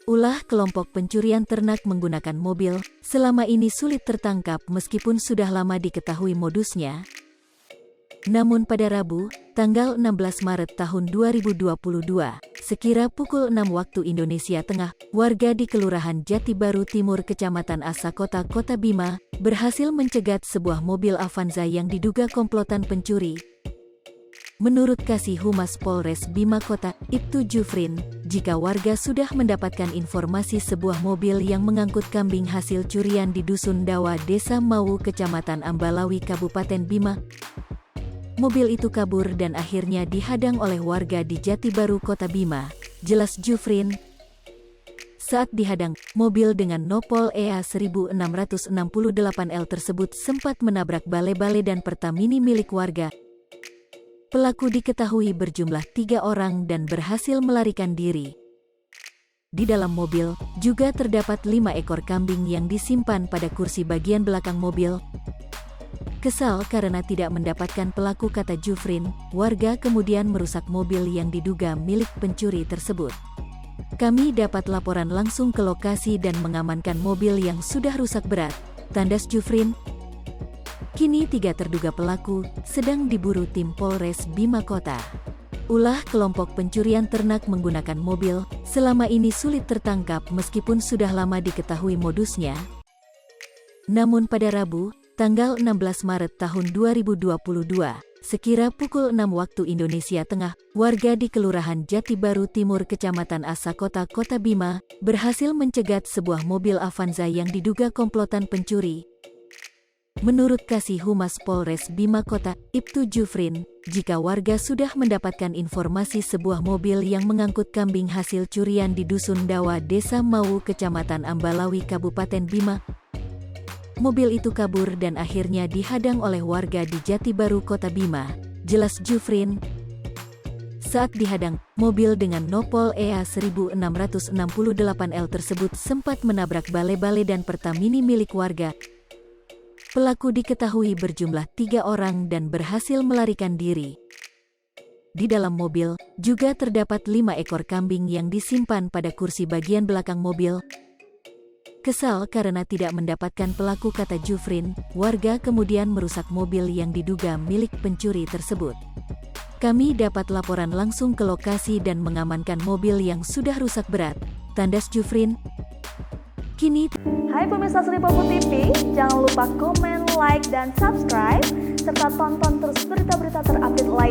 Ulah kelompok pencurian ternak menggunakan mobil, selama ini sulit tertangkap meskipun sudah lama diketahui modusnya. Namun pada Rabu, tanggal 16 Maret tahun 2022, sekira pukul 6 waktu Indonesia Tengah, warga di Kelurahan Jati Baru Timur Kecamatan Asakota, Kota Bima, berhasil mencegat sebuah mobil Avanza yang diduga komplotan pencuri. Menurut Kasih Humas Polres Bima Kota, Ibtu Jufrin, jika warga sudah mendapatkan informasi sebuah mobil yang mengangkut kambing hasil curian di Dusun Dawa, Desa Mawu, Kecamatan Ambalawi, Kabupaten Bima, mobil itu kabur dan akhirnya dihadang oleh warga di Jati Baru, Kota Bima. Jelas Jufrin, saat dihadang, mobil dengan nopol EA 1668L tersebut sempat menabrak bale-bale dan Pertamini milik warga. Pelaku diketahui berjumlah 3 orang dan berhasil melarikan diri. Di dalam mobil, juga terdapat 5 ekor kambing yang disimpan pada kursi bagian belakang mobil. Kesal karena tidak mendapatkan pelaku, kata Jufrin, warga kemudian merusak mobil yang diduga milik pencuri tersebut. Kami dapat laporan langsung ke lokasi dan mengamankan mobil yang sudah rusak berat, tandas Jufrin. Kini 3 terduga pelaku sedang diburu tim Polres Bima Kota. Ulah kelompok pencurian ternak menggunakan mobil, selama ini sulit tertangkap meskipun sudah lama diketahui modusnya. Namun pada Rabu, tanggal 16 Maret tahun 2022, sekira pukul 6 waktu Indonesia Tengah, warga di Kelurahan Jati Baru Timur Kecamatan Asakota, Kota Bima, berhasil mencegat sebuah mobil Avanza yang diduga komplotan pencuri. Menurut Kasih Humas Polres Bima Kota, Ibtu Jufrin, jika warga sudah mendapatkan informasi sebuah mobil yang mengangkut kambing hasil curian di Dusun Dawa, Desa Mawu, Kecamatan Ambalawi, Kabupaten Bima, mobil itu kabur dan akhirnya dihadang oleh warga di Jati Baru, Kota Bima. Jelas Jufrin, saat dihadang, mobil dengan nopol EA 1668L tersebut sempat menabrak bale-bale dan Pertamini milik warga. Pelaku diketahui berjumlah 3 orang dan berhasil melarikan diri. Di dalam mobil, juga terdapat 5 ekor kambing yang disimpan pada kursi bagian belakang mobil. Kesal karena tidak mendapatkan pelaku, kata Jufrin, warga kemudian merusak mobil yang diduga milik pencuri tersebut. Kami dapat laporan langsung ke lokasi dan mengamankan mobil yang sudah rusak berat, tandas Jufrin. Kini, Hai pemirsa Sri Popo TV, jangan lupa komen, like, dan subscribe, serta tonton terus berita-berita terupdate lainnya.